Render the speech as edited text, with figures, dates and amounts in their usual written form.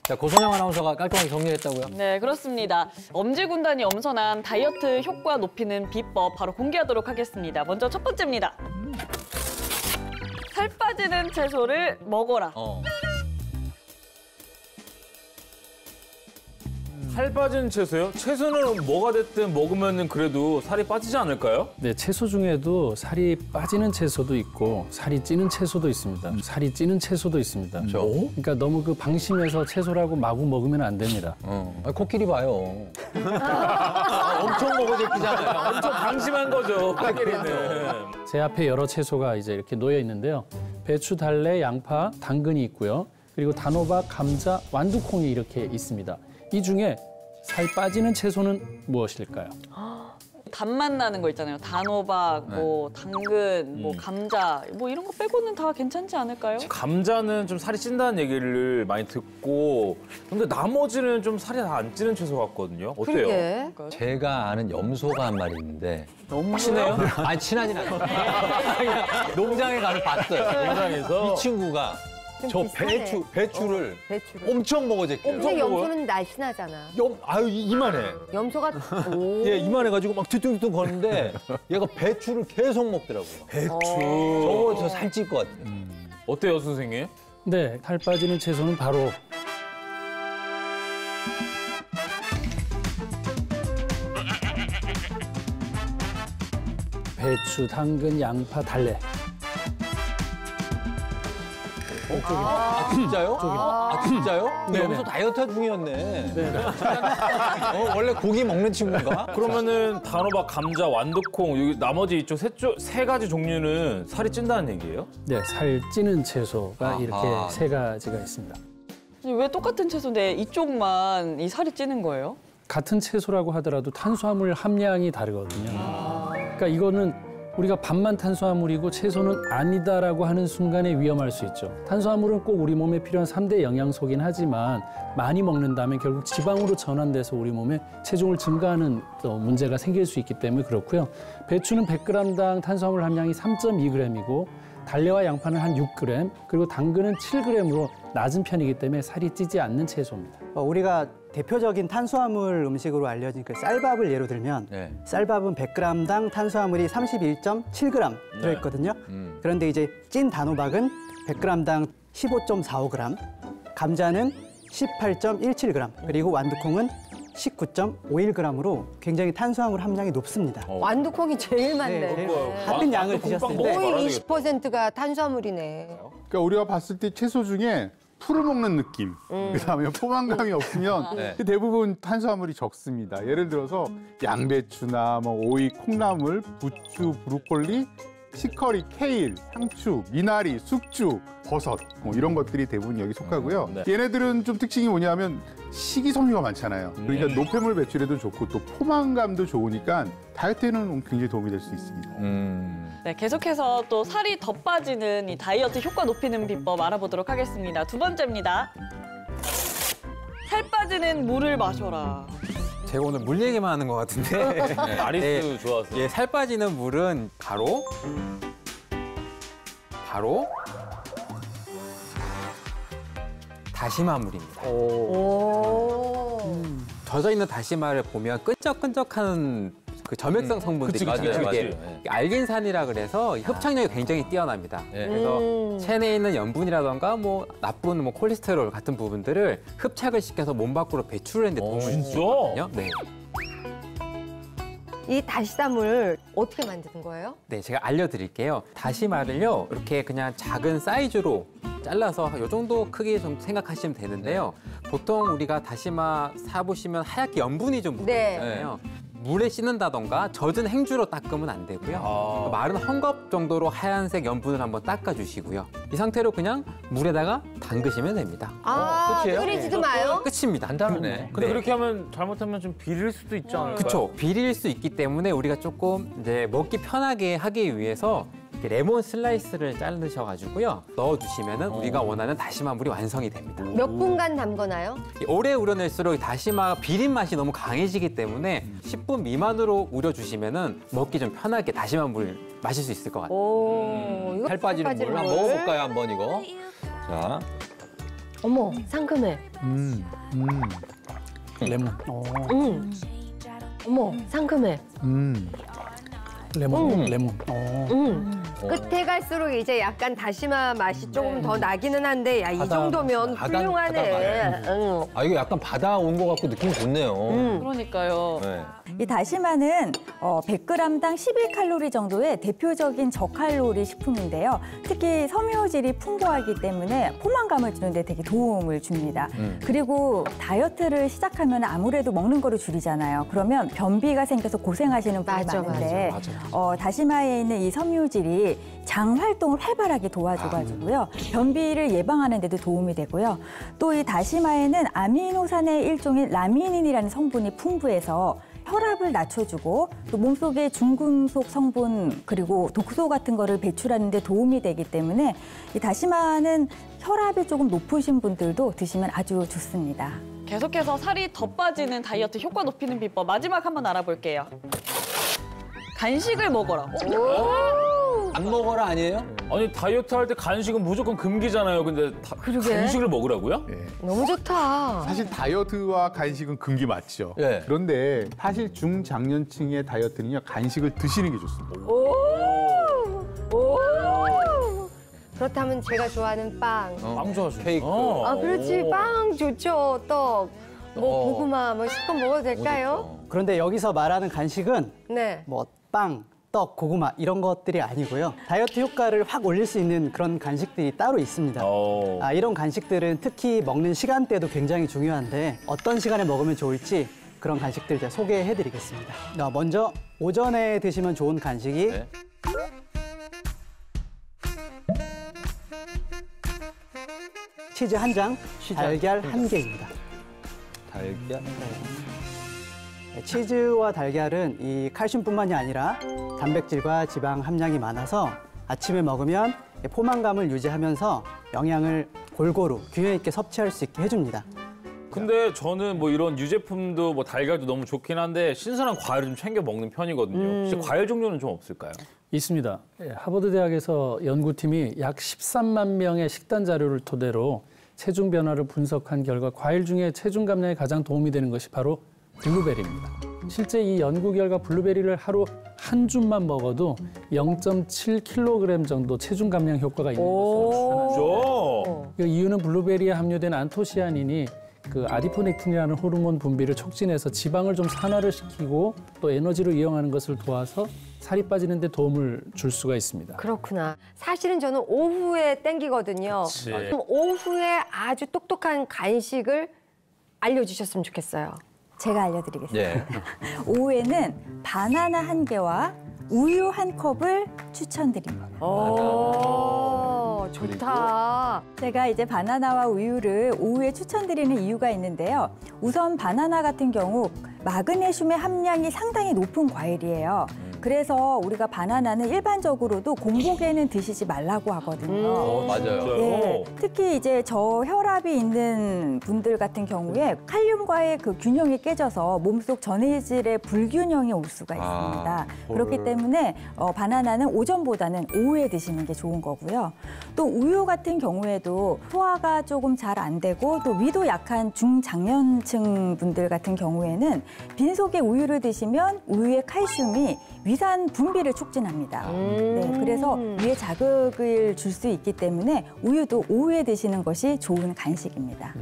자, 고선영 아나운서가 깔끔하게 정리했다고요? 네, 그렇습니다. 엄지군단이 엄선한 다이어트 효과 높이는 비법 바로 공개하도록 하겠습니다. 먼저 첫 번째입니다. 살 빠지는 채소를 먹어라. 살 빠진 채소요? 채소는 뭐가 됐든 먹으면 그래도 살이 빠지지 않을까요? 네, 채소 중에도 살이 빠지는 채소도 있고 살이 찌는 채소도 있습니다. 살이 찌는 채소도 있습니다. 그러니까 너무 그 방심해서 채소라고 마구 먹으면 안 됩니다. 코끼리 봐요. 엄청 먹어제끼잖아요. 엄청 방심한 거죠, 코끼리는. 제 앞에 여러 채소가 이제 이렇게 놓여 있는데요. 배추, 달래, 양파, 당근이 있고요. 그리고 단호박, 감자, 완두콩이 이렇게 있습니다. 이 중에 살 빠지는 채소는 무엇일까요? 단맛 나는 거 있잖아요. 단호박, 뭐 당근, 뭐 감자, 뭐 이런 거 빼고는 다 괜찮지 않을까요? 감자는 좀 살이 찐다는 얘기를 많이 듣고 근데 나머지는 좀 살이 다 안 찌는 채소 같거든요. 어때요? 그러게. 제가 아는 염소가 한 마리 있는데 너무 친해요? 아니 친하진 않아요. 그냥 농장에 가서 봤어요. 농장에서 이 친구가 저 비슷하네. 배추를 배추를. 엄청 먹어제껴요. 근데 염소는 날씬하잖아. 아유 이만해. 염소가 오. 예, 이만해가지고 막 뒤뚱뒤뚱 거는데 얘가 배추를 계속 먹더라고요. 배추. 저거 저 살찔 것 같아요. 어때요, 선생님? 네, 살 빠지는 채소는 바로 배추, 당근, 양파, 달래. 진짜요? 진짜요? 네네. 여기서 다이어트 중이었네. 원래 고기 먹는 친구인가? 그러면은 단호박, 감자, 완두콩 여기 나머지 이쪽 세 가지 종류는 살이 찐다는 얘기예요? 네, 살 찌는 채소가 아하. 이렇게 세 가지가 있습니다. 왜 똑같은 채소인데 이쪽만 이 살이 찌는 거예요? 같은 채소라고 하더라도 탄수화물 함량이 다르거든요. 그러니까 이거는 우리가 밥만 탄수화물이고 채소는 아니다라고 하는 순간에 위험할 수 있죠. 탄수화물은 꼭 우리 몸에 필요한 3대 영양소긴 하지만 많이 먹는다면 결국 지방으로 전환돼서 우리 몸에 체중을 증가하는 또 문제가 생길 수 있기 때문에 그렇고요. 배추는 100g당 탄수화물 함량이 3.2g이고 달래와 양파는 한 6g, 그리고 당근은 7g으로 낮은 편이기 때문에 살이 찌지 않는 채소입니다. 우리가 대표적인 탄수화물 음식으로 알려진 그 쌀밥을 예로 들면 쌀밥은 100g당 탄수화물이 31.7g 들어있거든요. 그런데 이제 찐 단호박은 100g당 15.45g, 감자는 18.17g, 그리고 완두콩은 19.51g으로 굉장히 탄수화물 함량이 높습니다. 완두콩이 제일 많네. 같은 양을 완두콩 드셨을 빵 때 거의 20%가 탄수화물이네. 그러니까 우리가 봤을 때 채소 중에 풀을 먹는 느낌, 그다음에 포만감이 없으면 대부분 탄수화물이 적습니다. 예를 들어서 양배추나 뭐 오이, 콩나물, 부추, 브로콜리, 치커리, 케일, 상추, 미나리, 숙주, 버섯 뭐 이런 것들이 대부분 여기 속하고요. 얘네들은 좀 특징이 뭐냐면 식이섬유가 많잖아요. 그러니까 노폐물 배출에도 좋고 또 포만감도 좋으니까 다이어트에는 굉장히 도움이 될 수 있습니다. 네, 계속해서 또 살이 더 빠지는 이 다이어트 효과 높이는 비법 알아보도록 하겠습니다. 두 번째입니다. 살 빠지는 물을 마셔라. 제가 오늘 물 얘기만 하는 것 같은데 아리스 좋아서. 예, 살 빠지는 물은 바로 다시마 물입니다. 오. 젖어 있는 다시마를 보면 끈적끈적한 그 점액성 성분들이 맞아요. 이게 알긴산이라 그래서 흡착력이 굉장히 뛰어납니다. 그래서 체내에 있는 염분이라던가 뭐 나쁜 뭐 콜레스테롤 같은 부분들을 흡착을 시켜서 몸 밖으로 배출하는 데 도움을 주거든요. 네. 이 다시다물 어떻게 만드는 거예요? 네, 제가 알려드릴게요. 다시마를요, 이렇게 그냥 작은 사이즈로 잘라서 이 정도 크기 좀 생각하시면 되는데요. 보통 우리가 다시마 사보시면 하얗게 염분이 좀 묻어있잖아요. 물에 씻는다던가 젖은 행주로 닦으면 안 되고요. 마른 헝겊 정도로 하얀색 염분을 한번 닦아주시고요. 이 상태로 그냥 물에다가 담그시면 됩니다. 끝이에요? 끓이지도 마요? 끝입니다. 간단하네. 근데 그렇게 하면 잘못하면 좀 비릴 수도 있지 않을까요? 그렇죠. 비릴 수 있기 때문에 우리가 조금 이제 먹기 편하게 하기 위해서 이렇게 레몬 슬라이스를 자르셔가지고요. 넣어주시면은 우리가 원하는 다시마 물이 완성이 됩니다. 몇 분간 담거나요? 오래 우려낼수록 다시마 비린 맛이 너무 강해지기 때문에 10분 미만으로 우려주시면은 먹기 좀 편하게 다시마 물 마실 수 있을 것 같아요. 오, 이거 살 빠지는 물 한번 먹어볼까요, 한번 이거? 자, 어머, 상큼해. 레몬. 어머, 상큼해. 레몬. 끝에 갈수록 이제 약간 다시마 맛이 조금 더 나기는 한데, 야, 이 바다, 정도면 바다, 훌륭하네. 응. 아, 이거 약간 바다 온 것 같고 느낌 좋네요. 그러니까요. 네. 이 다시마는 100g당 11칼로리 정도의 대표적인 저칼로리 식품인데요. 특히 섬유질이 풍부하기 때문에 포만감을 주는데 되게 도움을 줍니다. 그리고 다이어트를 시작하면 아무래도 먹는 거를 줄이잖아요. 그러면 변비가 생겨서 고생하시는 분이 맞아, 많은데 다시마에 있는 이 섬유질이 장 활동을 활발하게 도와줘가지고요. 변비를 예방하는 데도 도움이 되고요. 또 이 다시마에는 아미노산의 일종인 라미닌이라는 성분이 풍부해서 혈압을 낮춰주고 또 몸속의 중금속 성분 그리고 독소 같은 거를 배출하는 데 도움이 되기 때문에 이 다시마는 혈압이 조금 높으신 분들도 드시면 아주 좋습니다. 계속해서 살이 더 빠지는 다이어트 효과 높이는 비법 마지막 한번 알아볼게요. 간식을 먹어라. 안 먹어라 아니에요? 아니 다이어트 할 때 간식은 무조건 금기잖아요. 근데 간식을 먹으라고요? 너무 좋다. 사실 다이어트와 간식은 금기 맞죠. 예. 그런데 사실 중장년층의 다이어트는요, 간식을 드시는 게 좋습니다. 그렇다면 제가 좋아하는 빵. 빵 좋아하시죠? 케이크. 아, 그렇지. 빵 좋죠. 떡, 뭐 고구마, 뭐 실컷 먹어도 될까요? 그런데 여기서 말하는 간식은 네. 뭐 빵, 떡, 고구마 이런 것들이 아니고요. 다이어트 효과를 확 올릴 수 있는 그런 간식들이 따로 있습니다. 이런 간식들은 특히 먹는 시간대도 굉장히 중요한데 어떤 시간에 먹으면 좋을지 그런 간식들 제가 소개해드리겠습니다. 먼저 오전에 드시면 좋은 간식이 네. 치즈 한 장, 달걀 한 개입니다. 달걀. 치즈와 달걀은 이 칼슘뿐만이 아니라 단백질과 지방 함량이 많아서 아침에 먹으면 포만감을 유지하면서 영양을 골고루 균형 있게 섭취할 수 있게 해줍니다. 근데 저는 뭐 이런 유제품도 뭐 달걀도 너무 좋긴 한데 신선한 과일을 좀 챙겨 먹는 편이거든요. 혹시 과일 종류는 좀 없을까요? 있습니다. 하버드 대학에서 연구팀이 약 13만 명의 식단 자료를 토대로 체중 변화를 분석한 결과 과일 중에 체중 감량에 가장 도움이 되는 것이 바로 블루베리입니다. 실제 이 연구 결과 블루베리를 하루 한 줌만 먹어도 0.7kg 정도 체중 감량 효과가 있는 것으로 나타났습니다. 그 이유는 블루베리에 함유된 안토시아닌이 그 아디포넥틴이라는 호르몬 분비를 촉진해서 지방을 좀 산화를 시키고 또 에너지로 이용하는 것을 도와서 살이 빠지는 데 도움을 줄 수가 있습니다. 그렇구나. 사실은 저는 오후에 땡기거든요. 그럼 오후에 아주 똑똑한 간식을 알려주셨으면 좋겠어요. 제가 알려드리겠습니다. 예. 오후에는 바나나 한 개와 우유 한 컵을 추천드립니다. 오, 좋다. 제가 이제 바나나와 우유를 오후에 추천드리는 이유가 있는데요. 우선 바나나 같은 경우 마그네슘의 함량이 상당히 높은 과일이에요. 그래서 우리가 바나나는 일반적으로도 공복에는 드시지 말라고 하거든요. 맞아요. 예, 특히 이제 저혈압이 있는 분들 같은 경우에 칼륨과의 그 균형이 깨져서 몸속 전해질의 불균형이 올 수가 있습니다. 그렇기 때문에 바나나는 오전보다는 오후에 드시는 게 좋은 거고요. 또 우유 같은 경우에도 소화가 조금 잘 안 되고 또 위도 약한 중장년층 분들 같은 경우에는 빈속에 우유를 드시면 우유의 칼슘이 위산 분비를 촉진합니다. 네, 그래서 위에 자극을 줄 수 있기 때문에 우유도 오후에 드시는 것이 좋은 간식입니다.